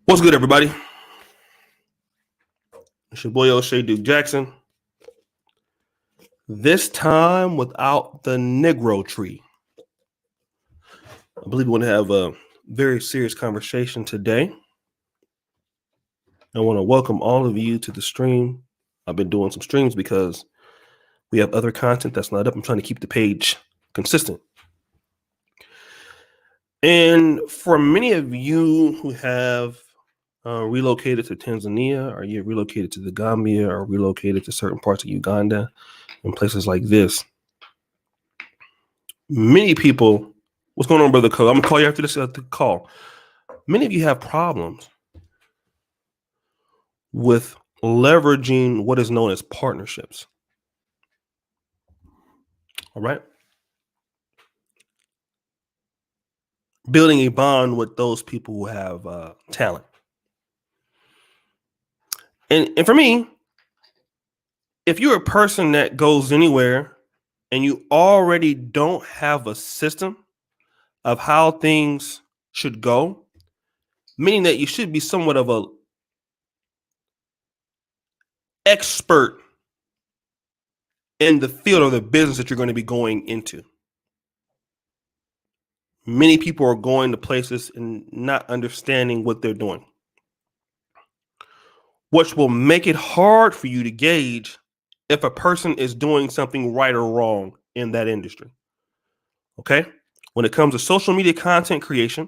What's good, everybody? It's your boy O'Shea Duke Jackson. This time without the Negro tree. I believe we want to have a very serious conversation today. I want to welcome all of you to the stream. I've been doing some streams because we have other content that's not up. I'm trying to keep the page consistent. And for many of you who have relocated to Tanzania, or you relocated to the Gambia, or relocated to certain parts of Uganda and places like this, many people, what's going on, Brother Cole? I'm gonna call you after this call. Many of you have problems with leveraging what is known as partnerships. All right. Building a bond with those people who have talent. And for me, if you're a person that goes anywhere and you already don't have a system of how things should go, meaning that you should be somewhat of a expert in the field or the business that you're going to be going into. Many people are going to places and not understanding what they're doing, which will make it hard for you to gauge if a person is doing something right or wrong in that industry. Okay? When it comes to social media content creation,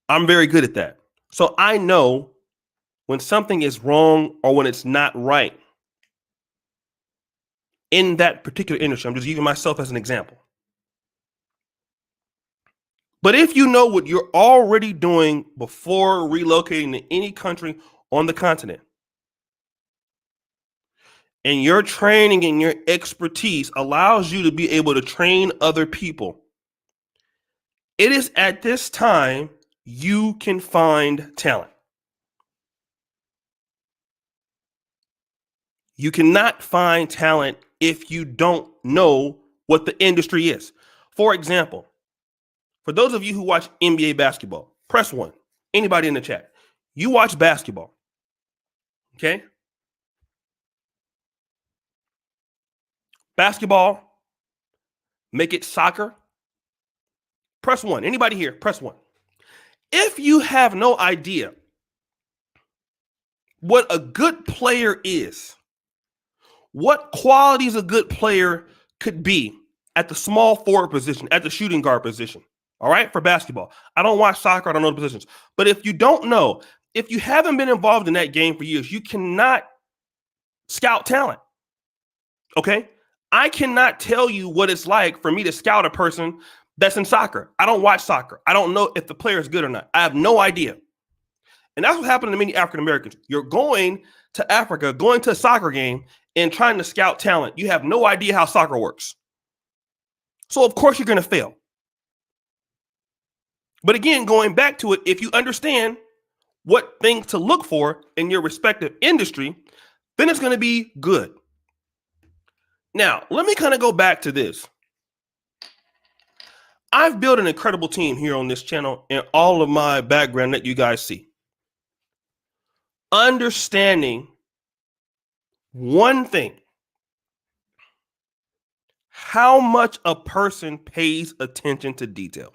I'm very good at that. So I know when something is wrong or when it's not right in that particular industry. I'm just using myself as an example. But if you know what you're already doing before relocating to any country on the continent, and your training and your expertise allows you to be able to train other people, it is at this time you can find talent. You cannot find talent if you don't know what the industry is. For example, for those of you who watch NBA basketball, press 1. Anybody in the chat, you watch basketball, okay? Basketball, make it soccer. Press 1. Anybody here, press 1. If you have no idea what a good player is, what qualities a good player could be at the small forward position, at the shooting guard position, all right, for basketball. I don't watch soccer, I don't know the positions. But if you don't know, if you haven't been involved in that game for years, you cannot scout talent, okay? I cannot tell you what it's like for me to scout a person that's in soccer. I don't watch soccer. I don't know if the player is good or not. I have no idea. And that's what happened to many African Americans. You're going to Africa, going to a soccer game and trying to scout talent. You have no idea how soccer works. So of course you're going to fail. But again, going back to it, if you understand what things to look for in your respective industry, then it's going to be good. Now, let me kind of go back to this. I've built an incredible team here on this channel and all of my background that you guys see. Understanding one thing, how much a person pays attention to detail.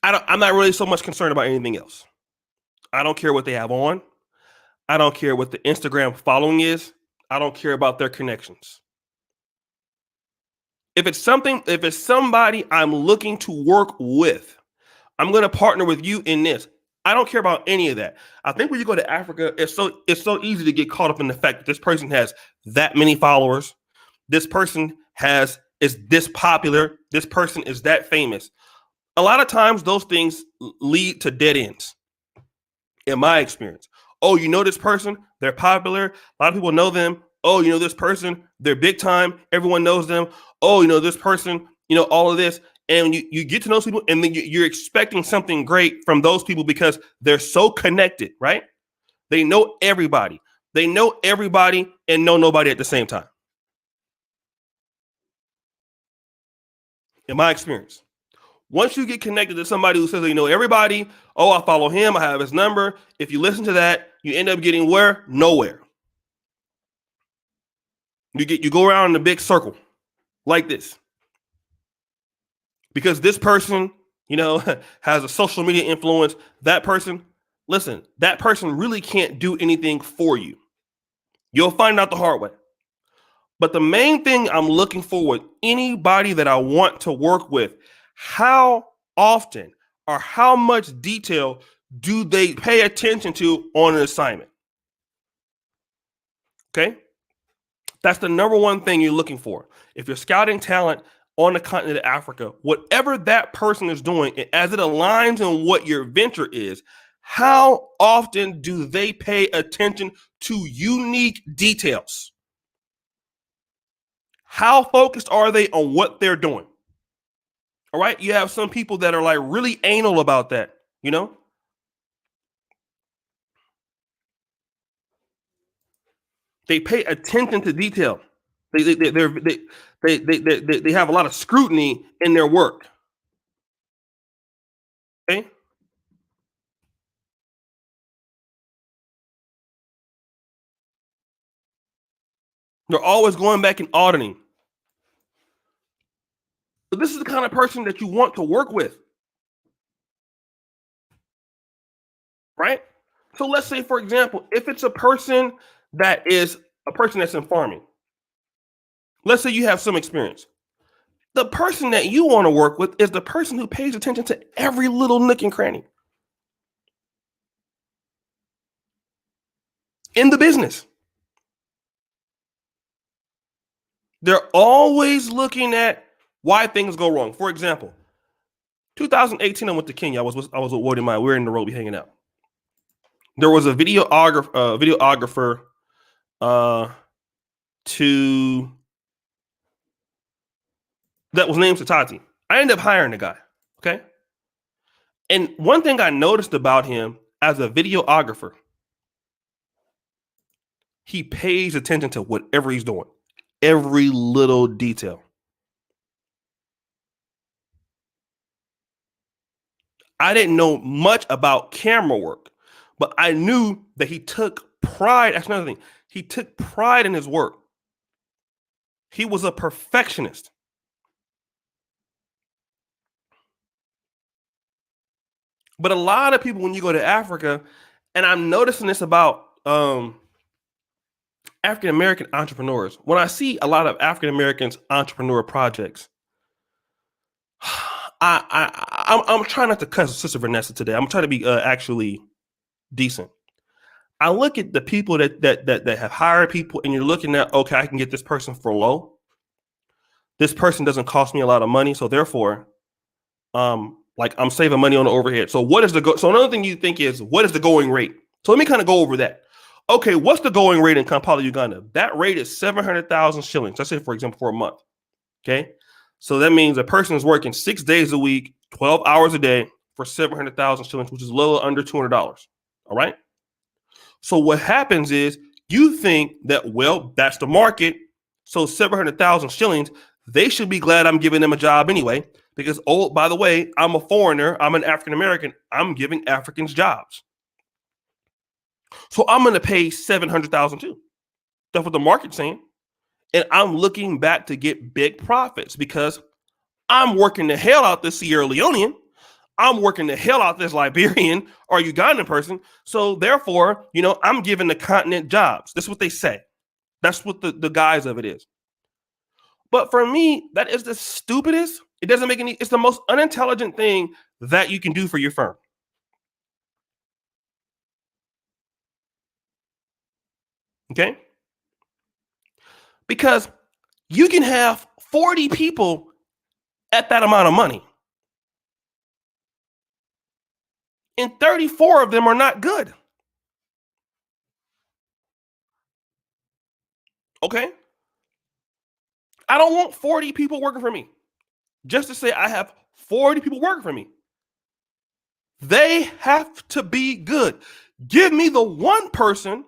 I'm not really so much concerned about anything else. I don't care what they have on. I don't care what the Instagram following is. I don't care about their connections. If it's somebody I'm looking to work with, I'm going to partner with you in this. I don't care about any of that. I think when you go to Africa, it's so easy to get caught up in the fact that this person has that many followers. This person is this popular. This person is that famous. A lot of times those things lead to dead ends, in my experience. Oh, you know this person? They're popular. A lot of people know them. Oh, you know this person? They're big time. Everyone knows them. Oh, you know this person? You know all of this. And you get to know people, and then you're expecting something great from those people because they're so connected, right? They know everybody. They know everybody and know nobody at the same time. In my experience, Once you get connected to somebody who says, you know, everybody, oh, I follow him, I have his number. If you listen to that, you end up getting where? Nowhere. You go around in a big circle like this. Because this person, you know, has a social media influence. That person, listen, that person really can't do anything for you. You'll find out the hard way. But the main thing I'm looking for with anybody that I want to work with, how often or how much detail do they pay attention to on an assignment? Okay. That's the number one thing you're looking for. If you're scouting talent on the continent of Africa, whatever that person is doing, as it aligns in what your venture is, how often do they pay attention to unique details? How focused are they on what they're doing? All right. You have some people that are like really anal about that, you know? They pay attention to detail. They have a lot of scrutiny in their work. Okay. They're always going back and auditing. So this is the kind of person that you want to work with. Right? So let's say, for example, if it's a person that is a person that's in farming, let's say you have some experience. The person that you want to work with is the person who pays attention to every little nook and cranny in the business. They're always looking at why things go wrong. For example, 2018, I went to Kenya. I was with Woody Mine. We were in Nairobi hanging out. There was a videographer to that was named Satati. I ended up hiring the guy. Okay. And one thing I noticed about him as a videographer, he pays attention to whatever he's doing, every little detail. I didn't know much about camera work, but I knew that he took pride. That's another thing. He took pride in his work. He was a perfectionist. But a lot of people, when you go to Africa, and I'm noticing this about African American entrepreneurs, when I see a lot of African Americans entrepreneur projects, I'm trying not to cuss Sister Vanessa today. I'm trying to be actually decent. I look at the people that have hired people, and you're looking at, okay, I can get this person for low. This person doesn't cost me a lot of money, so therefore, like I'm saving money on the overhead. So what is so another thing you think is, what is the going rate? So let me kind of go over that. Okay, what's the going rate in Kampala, Uganda? That rate is 700,000 shillings. Let's say, for example, for a month. Okay, so that means a person is working 6 days a week, 12 hours a day for 700,000 shillings, which is a little under $200. All right. So what happens is you think that, well, that's the market. So 700,000 shillings, they should be glad I'm giving them a job anyway, because, oh, by the way, I'm a foreigner. I'm an African American. I'm giving Africans jobs. So I'm going to pay 700,000 too. That's what the market's saying. And I'm looking back to get big profits because I'm working the hell out this Sierra Leonean. I'm working the hell out this Liberian or Ugandan person. So therefore, you know, I'm giving the continent jobs. That's what they say. That's what the guise of it is. But for me, that is the stupidest. It doesn't make any, it's the most unintelligent thing that you can do for your firm. Okay? Because you can have 40 people at that amount of money, and 34 of them are not good. Okay? I don't want 40 people working for me just to say I have 40 people working for me. They have to be good. Give me the one person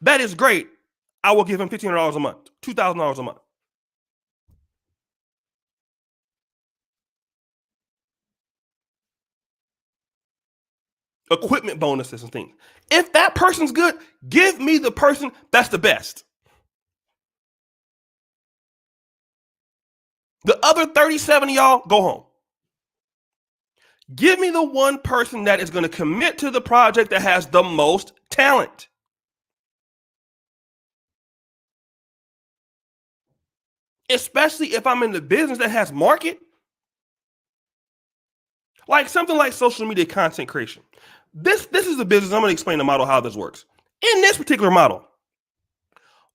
that is great. I will give him $1,500 a month, $2,000 a month. equipment bonuses and things. If that person's good, give me the person that's the best. The other 37 of y'all, go home. Give me the one person that is going to commit to the project that has the most talent. Especially if I'm in the business that has market. Like something like social media content creation. This is the business. I'm going to explain the model, how this works. In this particular model,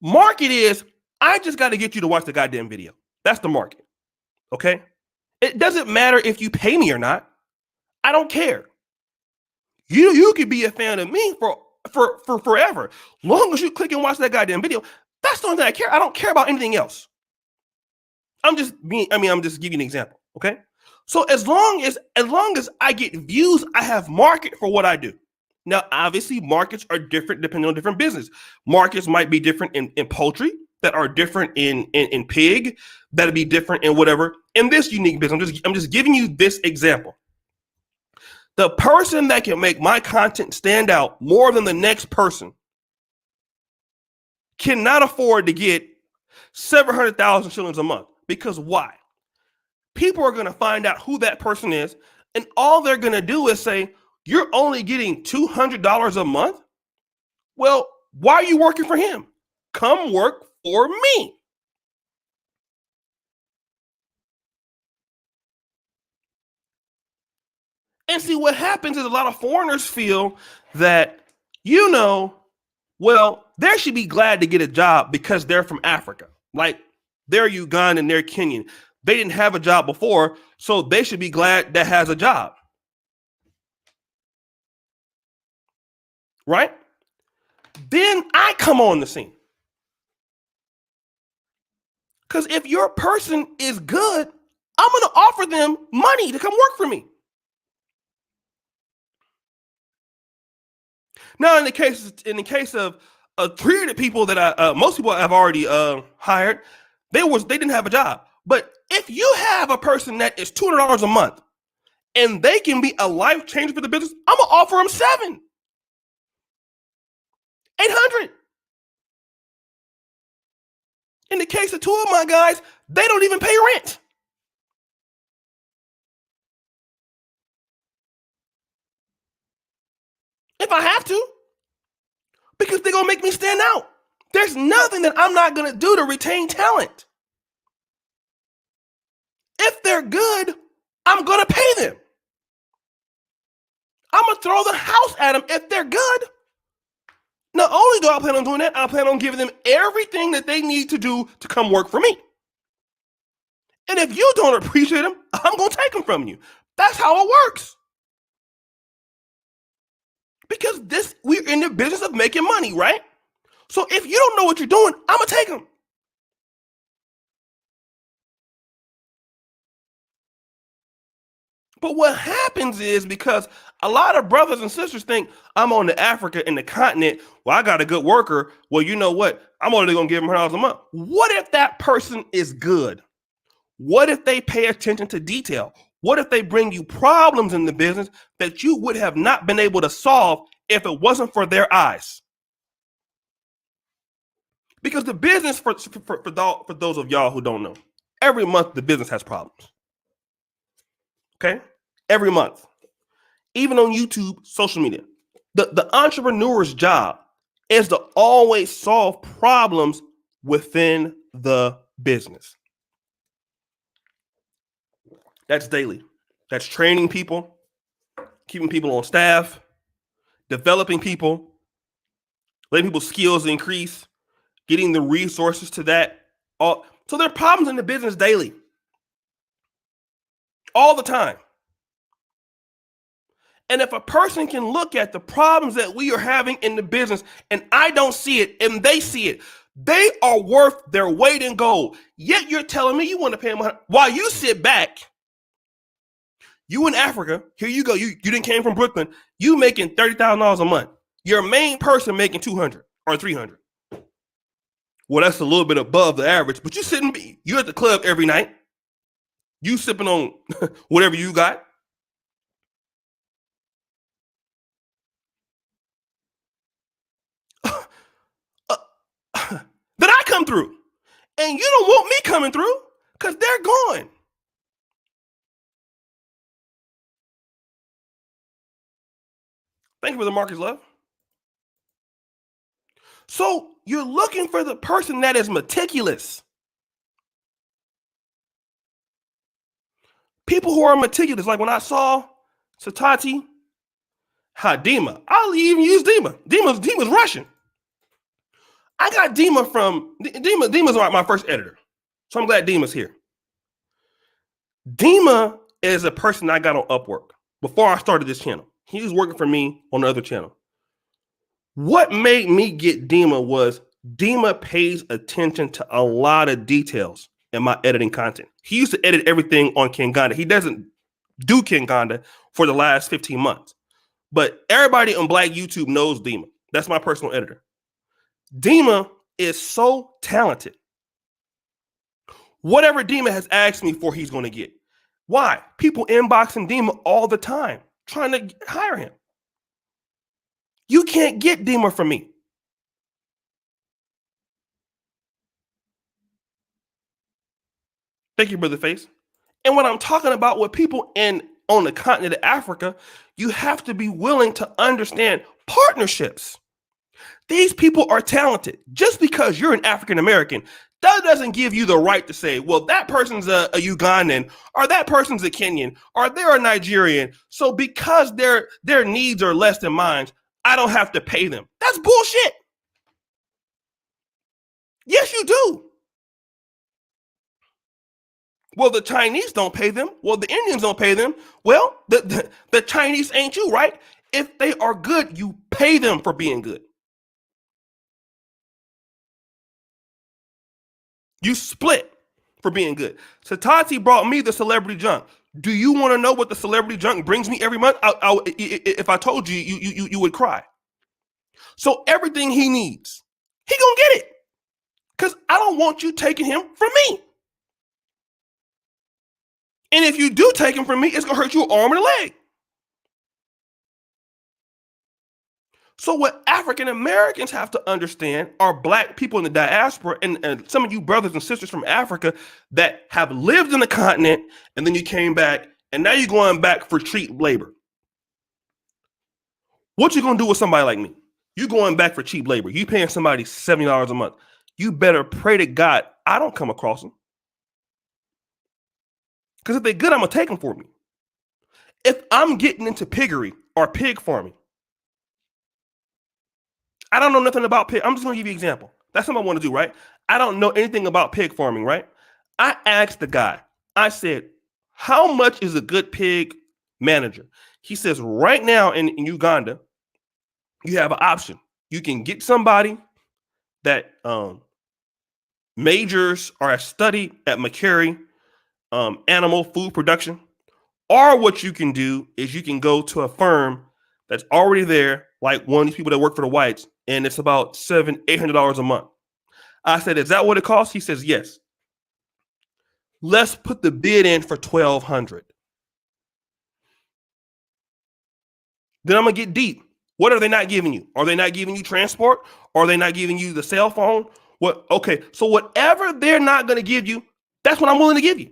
market is, I just got to get you to watch the goddamn video. That's the market. Okay? It doesn't matter if you pay me or not. I don't care. You could be a fan of me for forever. Long as you click and watch that goddamn video, that's the only thing I care. I don't care about anything else. I'm just giving you an example. Okay? So as long as I get views, I have market for what I do. Now, obviously, markets are different depending on different business. Markets might be different in poultry, that are different in pig, that'd be different in whatever. In this unique business, I'm just giving you this example. The person that can make my content stand out more than the next person cannot afford to get 700,000 shillings a month. Because why? People are going to find out who that person is, and all they're going to do is say, you're only getting $200 a month? Well, why are you working for him? Come work for me. And see, what happens is a lot of foreigners feel that, well, they should be glad to get a job because they're from Africa. Like, they're Ugandan, they're Kenyan. They didn't have a job before, so they should be glad that has a job. Right? Then I come on the scene. Because if your person is good, I'm going to offer them money to come work for me. Now, in the case of 300 people that most people I've already hired, they didn't have a job. But if you have a person that is $200 a month and they can be a life changer for the business, I'm gonna offer them $700, $800. In the case of 2 of my guys, they don't even pay rent. If I have to, because they're gonna make me stand out. There's nothing that I'm not gonna do to retain talent. If they're good, I'm gonna pay them. I'm gonna throw the house at them if they're good. Not only do I plan on doing that, I plan on giving them everything that they need to do to come work for me. And if you don't appreciate them, I'm gonna take them from you. That's how it works. Because we're in the business of making money, right? So if you don't know what you're doing, I'm gonna take them. But what happens is, because a lot of brothers and sisters think, I'm on the Africa in the continent, well, I got a good worker. Well, you know what? I'm only going to give them $100 a month. What if that person is good? What if they pay attention to detail? What if they bring you problems in the business that you would have not been able to solve if it wasn't for their eyes? Because the business, for those of y'all who don't know, every month the business has problems. Okay? Every month. Even on YouTube, social media. The entrepreneur's job is to always solve problems within the business. That's daily. That's training people, keeping people on staff, developing people, letting people's skills increase, getting the resources to that. So there are problems in the business daily. All the time. And if a person can look at the problems that we are having in the business and I don't see it and they see it, they are worth their weight in gold. Yet you're telling me you want to pay them while you sit back. You in Africa, here you go. You didn't came from Brooklyn. You making $30,000 a month. Your main person making 200 or 300. Well, that's a little bit above the average, but you're at the club every night. You sipping on whatever you got. come through. And you don't want me coming through because they're gone. Thank you for the Marcus Love. So you're looking for the person that is meticulous. People who are meticulous, like when I saw Satati Dima, I'll even use Dima. Dima's Russian. I got Dima from Dima's my first editor. So I'm glad Dima's here. Dima is a person I got on Upwork before I started this channel. He was working for me on the other channel. What made me get Dima was Dima pays attention to a lot of details in my editing content. He used to edit everything on Kanganda. He doesn't do Kanganda for the last 15 months. But everybody on Black YouTube knows Dima. That's my personal editor. Dima is so talented. Whatever Dima has asked me for, he's going to get. Why? People inboxing Dima all the time, trying to hire him. You can't get Dima from me. Thank you, Brother Face. And when I'm talking about with people on the continent of Africa, you have to be willing to understand partnerships. These people are talented. Just because you're an African American, that doesn't give you the right to say, well, that person's a Ugandan, or that person's a Kenyan, or they're a Nigerian. So because their needs are less than mine, I don't have to pay them. That's bullshit. Yes, you do. Well, the Chinese don't pay them. Well, the Indians don't pay them. Well, the Chinese ain't you, right? If they are good, you pay them for being good. You split for being good. Satati brought me the celebrity junk. Do you want to know what the celebrity junk brings me every month? If I told you, you would cry. So everything he needs, he gonna get it. Because I don't want you taking him from me. And if you do take him from me, it's gonna hurt you an arm and a leg. So what African Americans have to understand are Black people in the diaspora and some of you brothers and sisters from Africa that have lived in the continent and then you came back and now you're going back for cheap labor. What you gonna do with somebody like me? You going back for cheap labor. You paying somebody $70 a month. You better pray to God I don't come across them. Because if they're good, I'm gonna take them for me. If I'm getting into piggery or pig farming, I don't know nothing about pig. I'm just gonna give you an example. That's what I want to do, right? I don't know anything about pig farming, right? I asked the guy, I said, how much is a good pig manager? He says, right now in Uganda, you have an option. You can get somebody that majors or has studied at McCary animal food production, or what you can do is you can go to a firm that's already there, like one of these people that work for the whites, and it's about $700-800 a month. I said, is that what it costs? He says, yes. Let's put the bid in for $1,200. Then I'm gonna get deep. What are they not giving you? Are they not giving you transport? Are they not giving you the cell phone? What? Okay, so whatever they're not gonna give you, that's what I'm willing to give you.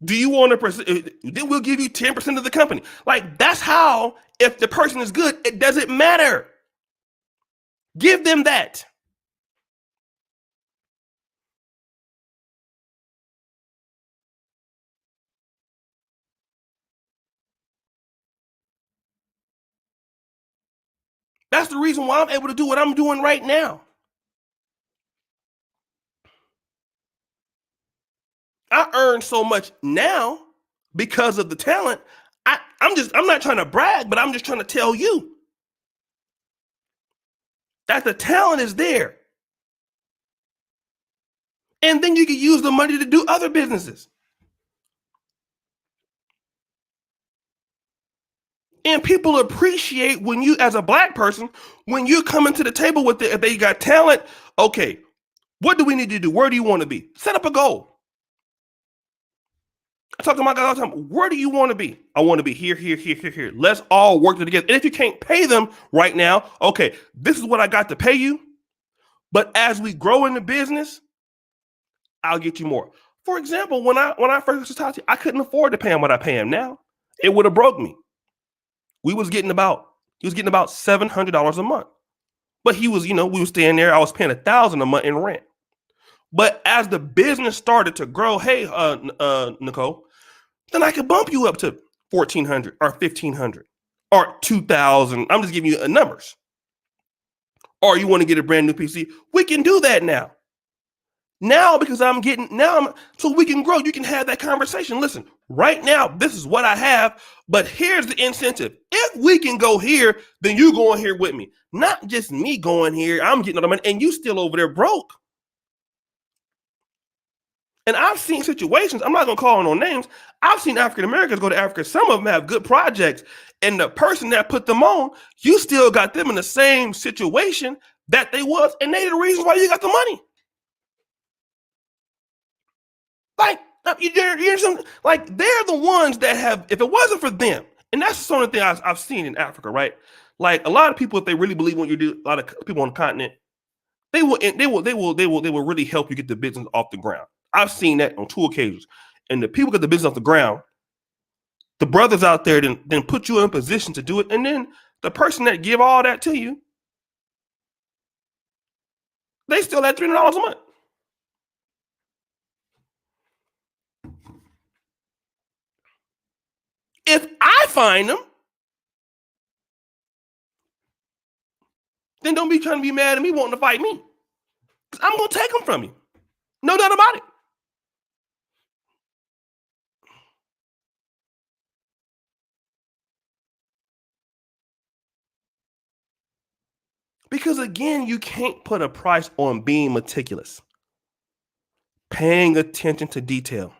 Do you want to? Then we'll give you 10% of the company. Like that's how. If the person is good, it doesn't matter. Give them that. That's the reason why I'm able to do what I'm doing right now. I earn so much now because of the talent. I'm not trying to brag, but I'm just trying to tell you that the talent is there. And then you can use the money to do other businesses. And people appreciate when you, as a Black person, when you come into the table with it, if they got talent, okay, what do we need to do? Where do you want to be? Set up a goal. talk to my guys all the time. Where do you want to be? I want to be here, here, here, here, here. Let's all work together. And if you can't pay them right now, okay, this is what I got to pay you. But as we grow in the business, I'll get you more. For example, when I first started, I couldn't afford to pay him what I pay him now. It would have broke me. He was getting about $700 a month. But he was, we were staying there. I was paying $1,000 a month in rent. But as the business started to grow, hey, Nicole, then I could bump you up to $1,400 or $1,500 or $2,000. I'm just giving you numbers. Or you want to get a brand new PC? We can do that now. Now, because so we can grow. You can have that conversation. Listen, right now, this is what I have, but here's the incentive. If we can go here, then you going here with me. Not just me going here. I'm getting all the money, and you still over there broke. And I've seen situations, I'm not going to call no names. I've seen African Americans go to Africa. Some of them have good projects. And the person that put them on, you still got them in the same situation that they was. And they the reason why you got the money. Like, they're the ones that have, if it wasn't for them, and that's the sort of thing I've seen in Africa, right? Like a lot of people, if they really believe what you do, a lot of people on the continent, they will really help you get the business off the ground. I've seen that on 2 occasions. And the people get the business off the ground, the brothers out there then put you in a position to do it. And then the person that give all that to you, they still had $300 a month. If I find them, then don't be trying to be mad at me wanting to fight me. Because I'm going to take them from you. No doubt about it. Because again, you can't put a price on being meticulous, paying attention to detail.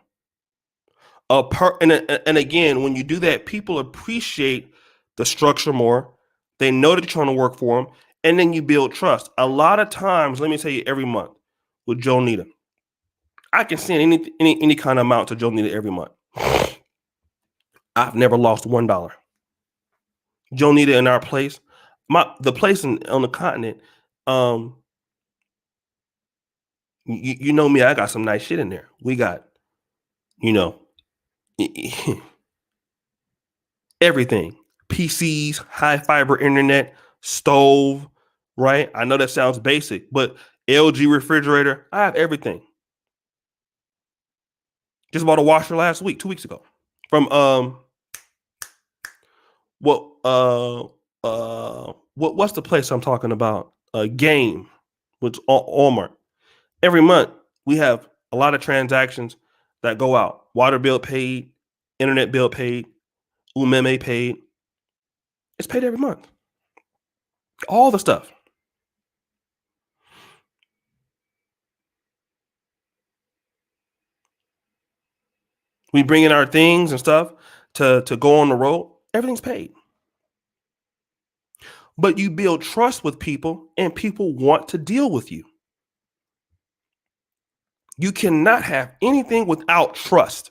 And again, when you do that, people appreciate the structure more. They know that you're trying to work for them, and then you build trust. A lot of times, let me tell you, every month with Joe Nita, I can send any kind of amount to Joe Nita every month. I've never lost $1. Joe Nita in our place, the place on the continent, you know me, I got some nice shit in there. We got, everything. PCs, high fiber internet, stove, right? I know that sounds basic, but LG refrigerator, I have everything. Just bought a washer last week, 2 weeks ago. From what's the place I'm talking about? Game, which Walmart. Every month we have a lot of transactions that go out. Water bill paid, internet bill paid, Umeme paid. It's paid every month. All the stuff. We bring in our things and stuff to go on the road. Everything's paid. But you build trust with people, and people want to deal with you. You cannot have anything without trust.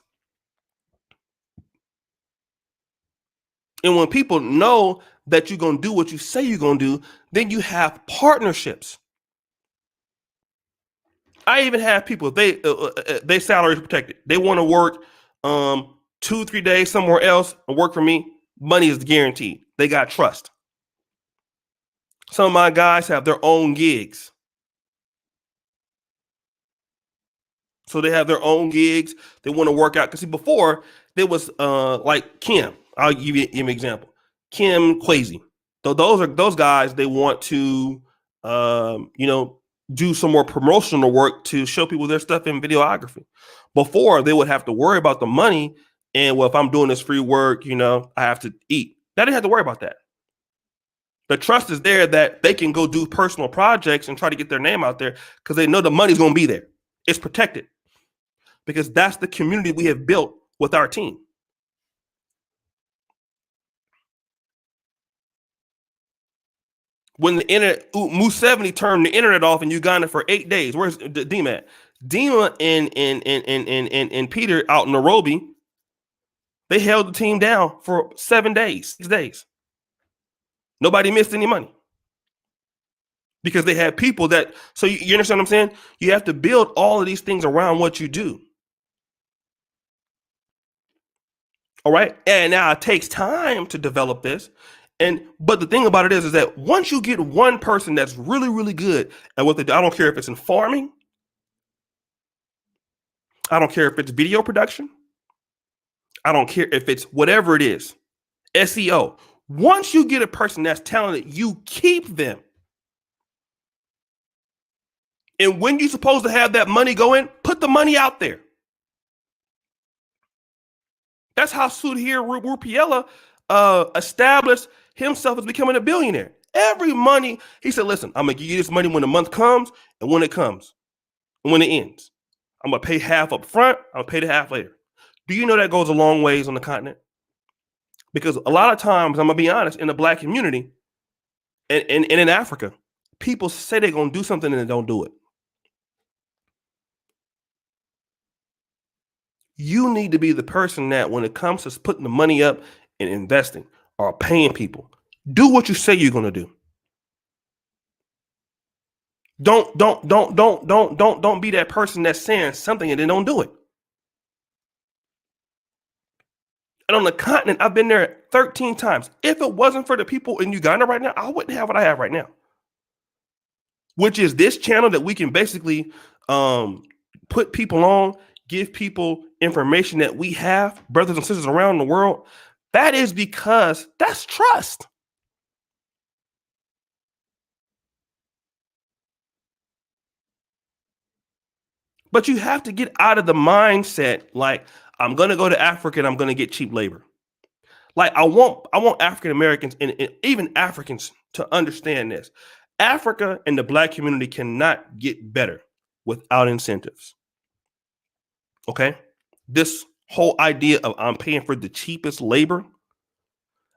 And when people know that you're going to do what you say you're going to do, then you have partnerships. I even have people, they salary is protected. They want to work 2-3 days somewhere else and work for me. Money is guaranteed. They got trust. Some of my guys have their own gigs. So they have their own gigs. They want to work out. Because see, before, there was like Kim. I'll give you an example. Kim Quasi. So those guys, they want to, do some more promotional work to show people their stuff in videography. Before, they would have to worry about the money. And, well, if I'm doing this free work, I have to eat. They didn't have to worry about that. The trust is there that they can go do personal projects and try to get their name out there because they know the money's going to be there. It's protected because that's the community we have built with our team. When the internet, Museveni turned the internet off in Uganda for 8 days. Where's Dima at? Dima and Peter out in Nairobi, They held the team down for 7 days, 6 days. Nobody missed any money because they had people that. So you understand what I'm saying? You have to build all of these things around what you do. All right. And now it takes time to develop this. But the thing about it is that once you get one person that's really, really good at what they do, I don't care if it's in farming, I don't care if it's video production, I don't care if it's whatever it is, SEO. Once you get a person that's talented, you keep them. And when you're supposed to have that money go in, put the money out there. That's how Sudhir Rupiella established himself as becoming a billionaire. Every money, he said, listen, I'm going to give you this money when the month comes and when it comes and when it ends. I'm going to pay half up front. I'm going to pay the half later. Do you know that goes a long ways on the continent? Because a lot of times, I'm going to be honest, in the Black community and in Africa, people say they're going to do something and they don't do it. You need to be the person that when it comes to putting the money up and investing or paying people, do what you say you're going to do. Don't be that person that's saying something and then don't do it. And on the continent, I've been there 13 times. If it wasn't for the people in Uganda right now, I wouldn't have what I have right now. Which is this channel that we can basically put people on, give people information that we have, brothers and sisters around the world. That is because that's trust. But you have to get out of the mindset like, I'm going to go to Africa and I'm going to get cheap labor. Like I want African Americans and even Africans to understand this. Africa and the Black community cannot get better without incentives. Okay? This whole idea of I'm paying for the cheapest labor,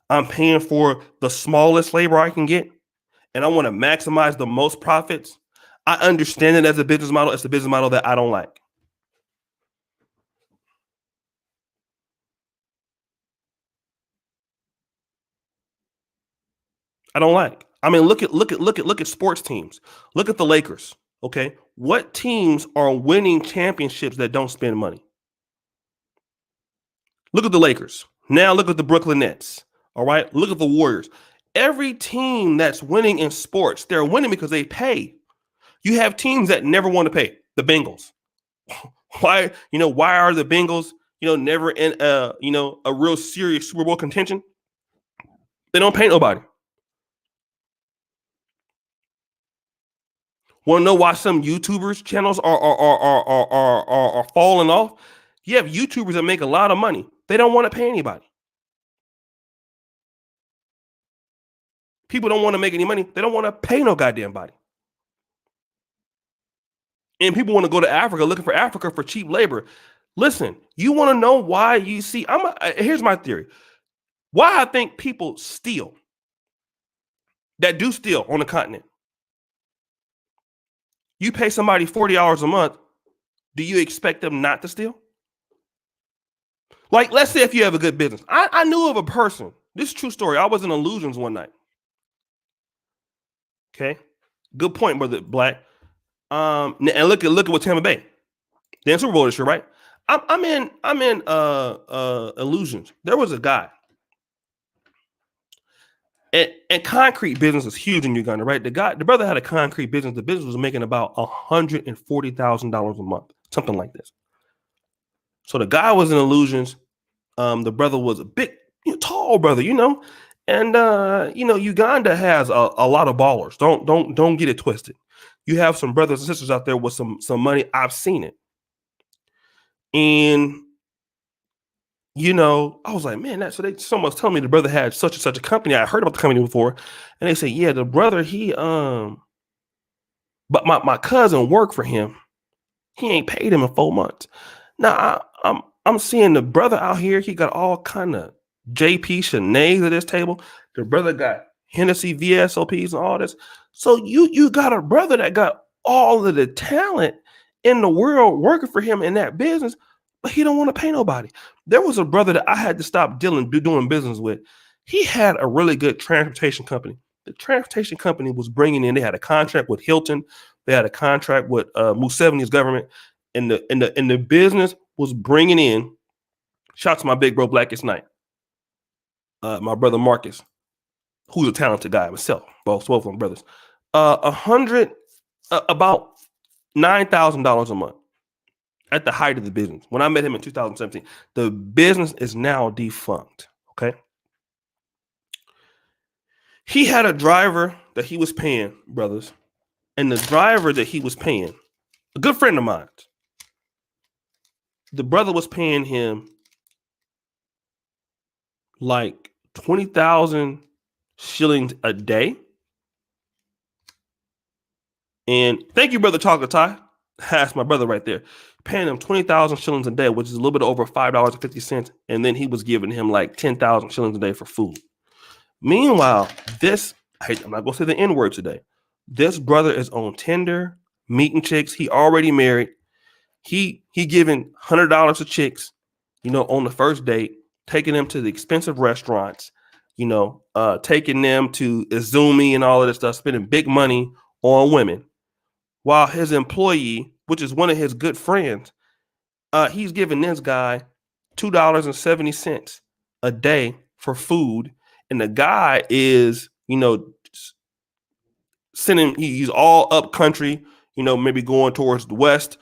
I'm paying for the smallest labor I can get, and I want to maximize the most profits. I understand it as a business model. It's a business model that I don't like. I don't like. I mean, look at sports teams. Look at the Lakers. Okay, what teams are winning championships that don't spend money? Look at the Lakers. Now look at the Brooklyn Nets. All right, look at the Warriors. Every team that's winning in sports, they're winning because they pay. You have teams that never want to pay. The Bengals. Why are the Bengals, never in a real serious Super Bowl contention? They don't pay nobody. Want to know why some YouTubers channels are falling off? You have YouTubers that make a lot of money. They don't want to pay anybody. People don't want to make any money. They don't want to pay no goddamn body. And people want to go to Africa looking for Africa for cheap labor. Listen, you want to know why you see? Here's my theory. Why I think people steal, that do steal on the continent. You pay somebody $40 a month. Do you expect them not to steal? Like, let's say if you have a good business. I knew of a person. This is a true story. I was in Illusions one night. Okay. Good point, brother Black. And look at what Tampa Bay. They're in Super Bowl this year, right? I'm in Illusions. There was a guy. And concrete business is huge in Uganda, right? The brother had a concrete business. The business was making about $140,000 a month, something like this. So the guy was in Illusions. The brother was a big, tall brother, and Uganda has a lot of ballers. Don't get it twisted. You have some brothers and sisters out there with some money. I've seen it, and I was like, man, someone's telling me the brother had such and such a company. I heard about the company before, and they say, yeah, the brother but my cousin worked for him. He ain't paid him in 4 months. Now I'm seeing the brother out here. He got all kind of JP Sineads at this table. The brother got Hennessy VSOPs and all this. So you got a brother that got all of the talent in the world working for him in that business, but he don't want to pay nobody. There was a brother that I had to stop doing business with. He had a really good transportation company. The transportation company was bringing in. They had a contract with Hilton. They had a contract with Museveni's government, and the business was bringing in. Shout to my big bro Blackest Night, my brother Marcus, who's a talented guy himself. Both of them brothers. About $9,000 a month at the height of the business. When I met him in 2017, the business is now defunct. Okay. He had a driver that he was paying, brothers, and the driver that he was paying, a good friend of mine, the brother was paying him like 20,000 shillings a day. And thank you, brother Chocolate Ty. That's my brother right there. Paying him 20,000 shillings a day, which is a little bit over $5.50. And then he was giving him like 10,000 shillings a day for food. Meanwhile, I'm not going to say the N word today. This brother is on Tinder, meeting chicks. He already married. He giving $100 to chicks, on the first date, taking them to the expensive restaurants, taking them to Izumi and all of this stuff, spending big money on women. While his employee, which is one of his good friends, he's giving this guy $2.70 a day for food. And the guy is, he's all up country, maybe going towards the West,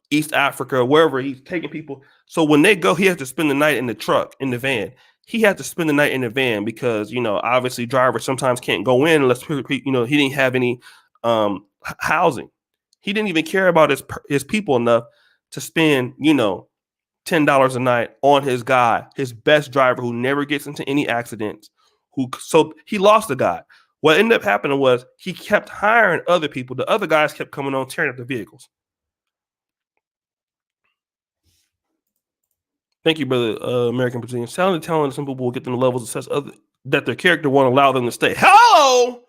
East Africa, wherever he's taking people. So when they go, he has to spend the night in the truck, in the van. He had to spend the night in the van because, obviously drivers sometimes can't go in unless, he didn't have any housing. He didn't even care about his people enough to spend, $10 a night on his guy, his best driver who never gets into any accidents. So he lost the guy. What ended up happening was he kept hiring other people. The other guys kept coming on, tearing up the vehicles. Thank you, brother, American Brazilian. Sounding talented, some people will get them levels of success that their character won't allow them to stay. Hello!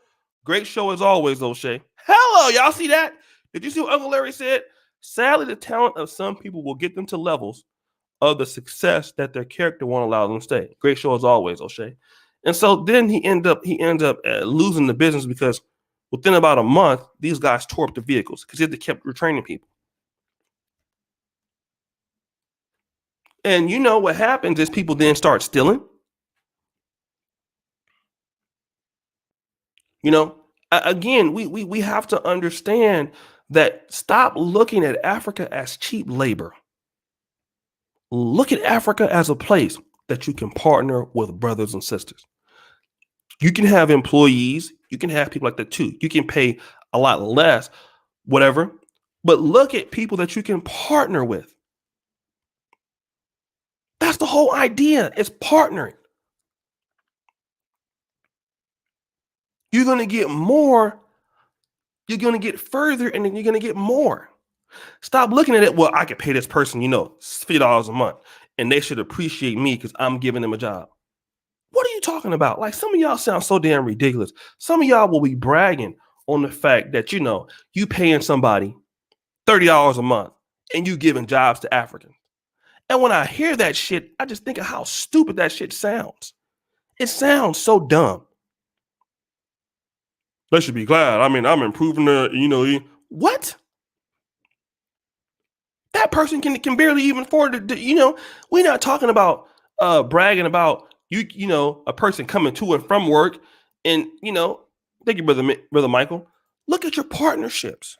Great show as always, O'Shea. Hello, y'all see that? Did you see what Uncle Larry said? Sadly, the talent of some people will get them to levels of the success that their character won't allow them to stay. Great show as always, O'Shea. And so then he ends up losing the business because within about a month, these guys tore up the vehicles because they kept retraining people. And what happens is people then start stealing. Again, we have to understand that stop looking at Africa as cheap labor. Look at Africa as a place that you can partner with brothers and sisters. You can have employees. You can have people like that too. You can pay a lot less, whatever. But look at people that you can partner with. That's the whole idea. It's partnering. You're going to get more. You're going to get further, and then you're going to get more. Stop looking at it. Well, I could pay this person, $50 a month, and they should appreciate me because I'm giving them a job. What are you talking about? Like, some of y'all sound so damn ridiculous. Some of y'all will be bragging on the fact that, you paying somebody $30 a month and you giving jobs to Africans. And when I hear that shit, I just think of how stupid that shit sounds. It sounds so dumb. They should be glad. I mean, I'm improving what? That person can barely even afford to, we're not talking about bragging about a person coming to and from work. And, thank you, brother Michael. Look at your partnerships.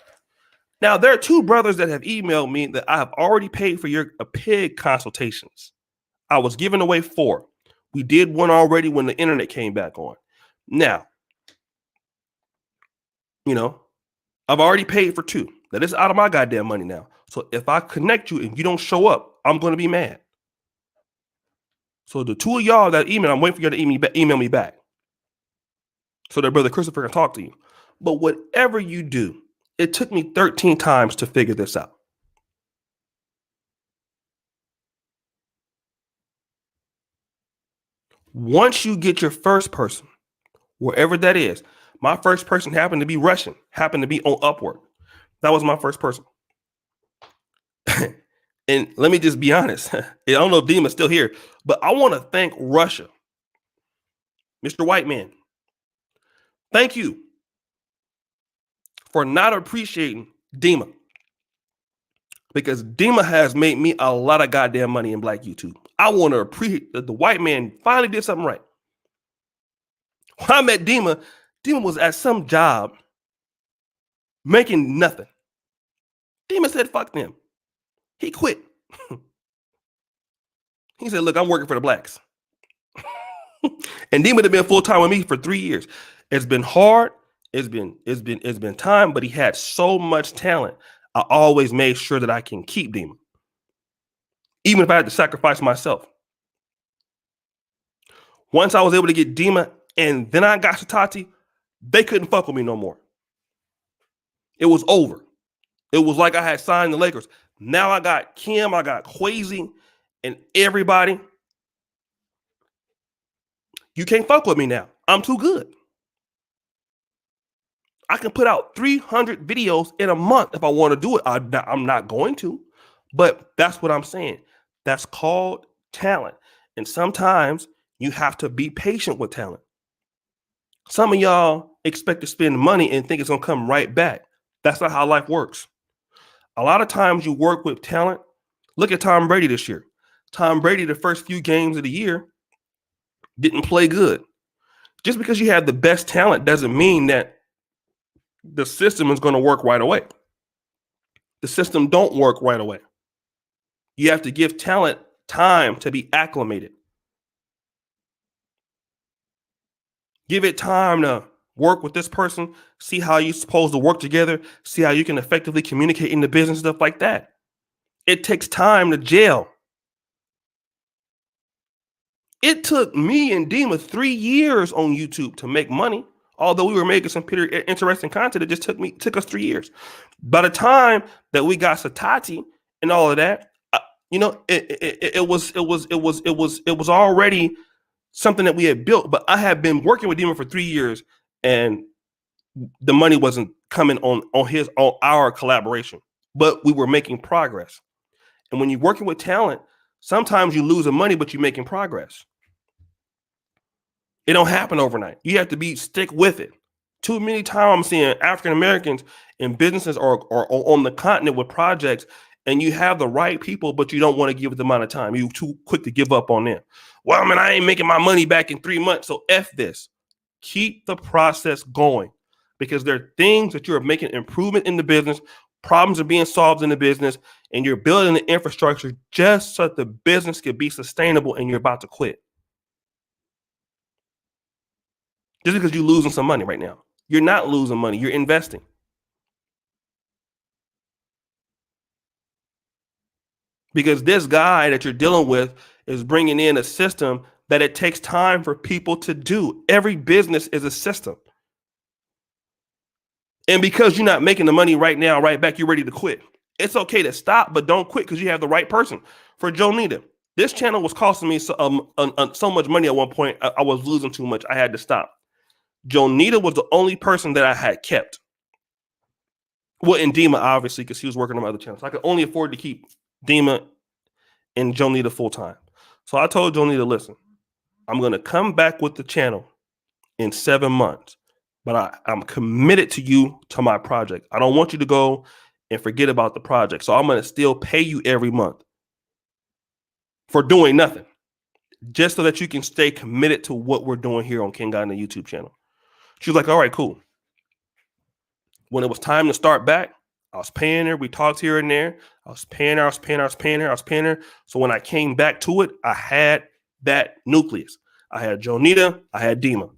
Now, there are two brothers that have emailed me that I have already paid for your pig consultations. I was giving away 4. We did one already when the internet came back on. Now, I've already paid for 2. That is out of my goddamn money now. So if I connect you and you don't show up, I'm going to be mad. So the 2 of y'all that email, I'm waiting for you to email me back so that brother Christopher can talk to you. But whatever you do, it took me 13 times to figure this out. Once you get your first person, wherever that is, my first person happened to be Russian, happened to be on Upwork. That was my first person. And let me just be honest. I don't know if Dima's still here, but I want to thank Russia. Mr. White Man, thank you for not appreciating Dima. Because Dima has made me a lot of goddamn money in Black YouTube. I want to appreciate that the white man finally did something right. When I met Dima, Dima was at some job making nothing. Dima said, fuck them. He quit. He said, look, I'm working for the blacks. And Dima had been full time with me for 3 years. It's been hard. It's been time, but he had so much talent. I always made sure that I can keep Dima, even if I had to sacrifice myself. Once I was able to get Dima and then I got Satati, they couldn't fuck with me no more. It was over. It was like I had signed the Lakers. Now I got Kim, I got Quasi, and everybody. You can't fuck with me now. I'm too good. I can put out 300 videos in a month if I want to do it. I'm not going to, but that's what I'm saying. That's called talent. And sometimes you have to be patient with talent. Some of y'all expect to spend money and think it's going to come right back. That's not how life works. A lot of times you work with talent. Look at Tom Brady this year. Tom Brady, the first few games of the year, didn't play good. Just because you have the best talent doesn't mean that the system is going to work right away. The system don't work right away. You have to give talent time to be acclimated. Give it time to work with this person, see how you're supposed to work together, see how you can effectively communicate in the business, stuff like that. It takes time to gel. It took me and Dima 3 years on YouTube to make money. Although we were making some pretty interesting content, it just took us 3 years. By the time that we got Satati and all of that, it was already something that we had built. But I had been working with Dima for 3 years, and the money wasn't coming on our collaboration. But we were making progress. And when you're working with talent, sometimes you lose the money, but you're making progress. It don't happen overnight. You have to stick with it. Too many times I'm seeing African Americans in businesses or on the continent with projects, and you have the right people, but you don't want to give it the amount of time. You're too quick to give up on them. Well, man, I ain't making my money back in 3 months, so F this. Keep the process going, because there are things that you're making improvement in the business, problems are being solved in the business, and you're building the infrastructure just so that the business can be sustainable, and you're about to quit. Just because you're losing some money right now. You're not losing money. You're investing. Because this guy that you're dealing with is bringing in a system that it takes time for people to do. Every business is a system. And because you're not making the money right now, right back, you're ready to quit. It's okay to stop, but don't quit because you have the right person. For Jonita, this channel was costing me so much money at one point. I was losing too much. I had to stop. Jonita was the only person that I had kept. Well, and Dima, obviously, because he was working on my other channels. I could only afford to keep Dima and Jonita full time. So I told Jonita, listen, I'm going to come back with the channel in 7 months, but I'm committed to you, to my project. I don't want you to go and forget about the project. So I'm going to still pay you every month for doing nothing, just so that you can stay committed to what we're doing here on King God and the YouTube channel. She was like, all right, cool. When it was time to start back, I was paying her. We talked here and there. I was paying her. So when I came back to it, I had that nucleus. I had Jonita. I had Dima.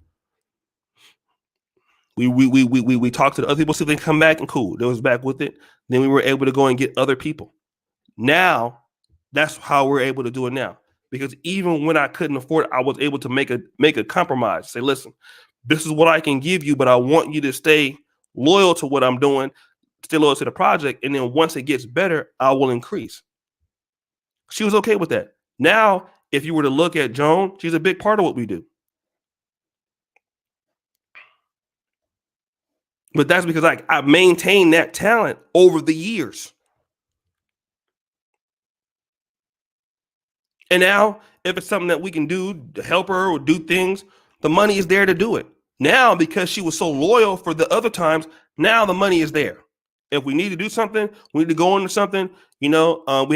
We talked to the other people, see if they come back, and cool. They was back with it. Then we were able to go and get other people. Now, that's how we're able to do it now. Because even when I couldn't afford it, I was able to make a compromise. Say, listen, this is what I can give you, but I want you to stay loyal to what I'm doing, stay loyal to the project, and then once it gets better, I will increase. She was okay with that. Now, if you were to look at Joan, she's a big part of what we do. But that's because I maintained that talent over the years. And now, if it's something that we can do to help her or do things, the money is there to do it. Now, because she was so loyal for the other times, now the money is there. If we need to do something, we need to go into something. We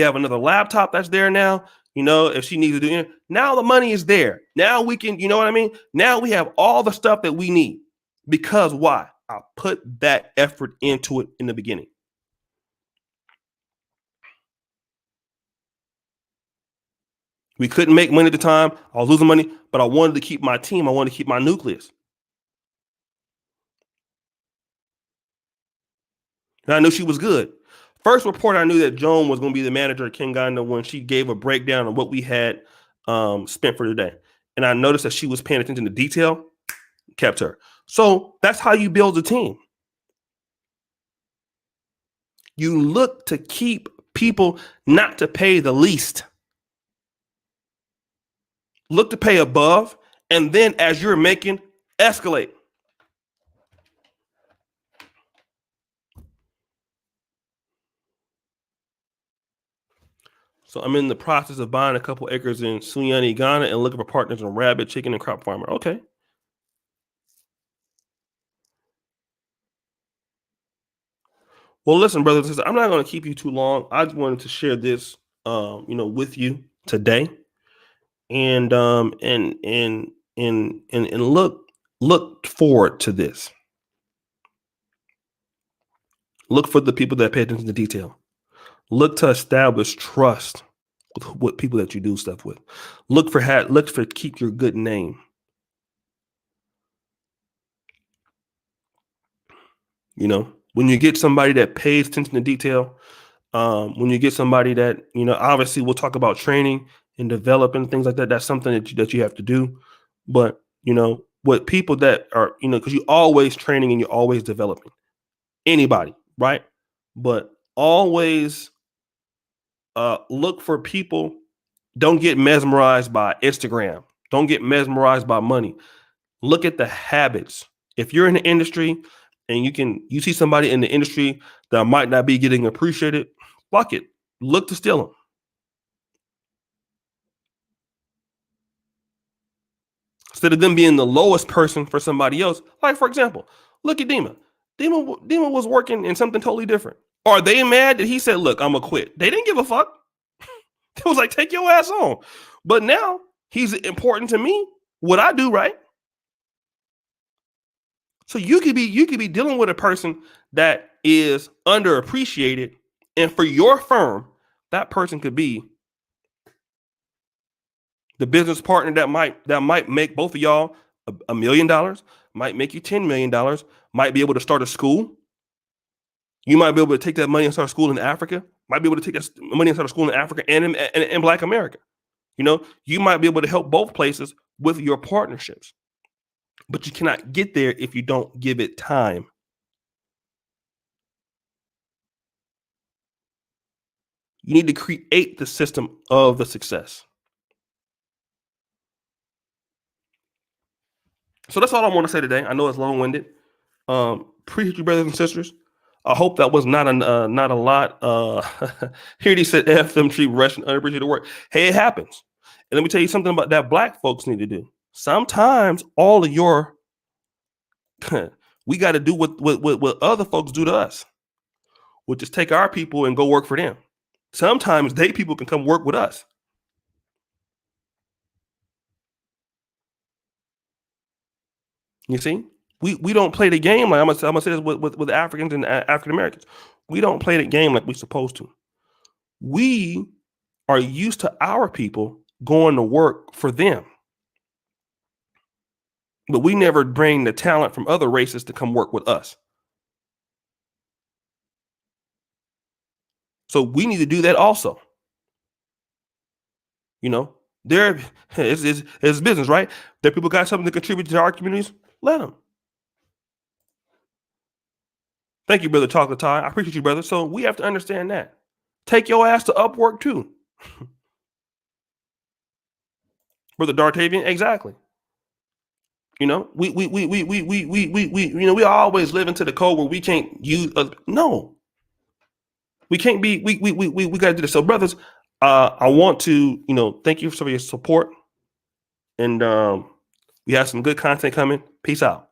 have another laptop that's there now. If she needs to do it, now the money is there. Now we can, you know what I mean? Now we have all the stuff that we need. Because why? I put that effort into it in the beginning. We couldn't make money at the time. I was losing money, but I wanted to keep my team. I wanted to keep my nucleus. And I knew she was good. First report, I knew that Joan was going to be the manager at King Ganda when she gave a breakdown of what we had spent for the day. And I noticed that she was paying attention to detail, kept her. So that's how you build a team. You look to keep people, not to pay the least. Look to pay above, and then as you're making, escalate. So I'm in the process of buying a couple acres in Sunyani, Ghana, and looking for partners in rabbit, chicken, and crop farmer. Okay. Well, listen, brothers and sisters, I'm not going to keep you too long. I just wanted to share this, with you today, and look forward to this. Look for the people that pay attention to detail. Look to establish trust with people that you do stuff with. Look for keep your good name. When you get somebody that pays attention to detail, when you get somebody that, obviously we'll talk about training and developing things like that. That's something that you have to do. But, what people that are, because you're always training and you're always developing anybody, right? But always look for people. Don't get mesmerized by Instagram. Don't get mesmerized by money. Look at the habits. If you're in the industry and you see somebody in the industry that might not be getting appreciated, fuck it. Look to steal them. Instead of them being the lowest person for somebody else. Like, for example, look at Dima. Dima was working in something totally different. Are they mad that he said, look, I'm going to quit? They didn't give a fuck. It was like, take your ass on. But now he's important to me. What I do, right? So you could be dealing with a person that is underappreciated, and for your firm, that person could be the business partner that might make both of y'all $1 million, might make you $10 million, might be able to start a school. You might be able to take that money and start a school in Africa. Might be able to take that money and start a school in Africa and in Black America. You might be able to help both places with your partnerships. But you cannot get there if you don't give it time. You need to create the system of the success. So that's all I want to say today. I know it's long-winded. Appreciate you, brothers and sisters. I hope that was not a lot. Here he said, "F them cheap Russian unappreciated work." Hey, it happens. And let me tell you something about that Black folks need to do. Sometimes all of your we got to do what other folks do to us, which is take our people and go work for them. Sometimes they people can come work with us. You see, we don't play the game like I'm gonna say this with Africans and African Americans. We don't play the game like we're supposed to. We are used to our people going to work for them, but we never bring the talent from other races to come work with us. So we need to do that also. There is business, right? There people got something to contribute to our communities. Let them. Thank you, brother Chocolate Tie. I appreciate you, brother. So we have to understand that. Take your ass to Upwork too. Brother Dartavian, exactly. We always live into the code where we can't use no. We can't be we got to do this. So brothers, I want to, thank you for your support, and we have some good content coming. Peace out.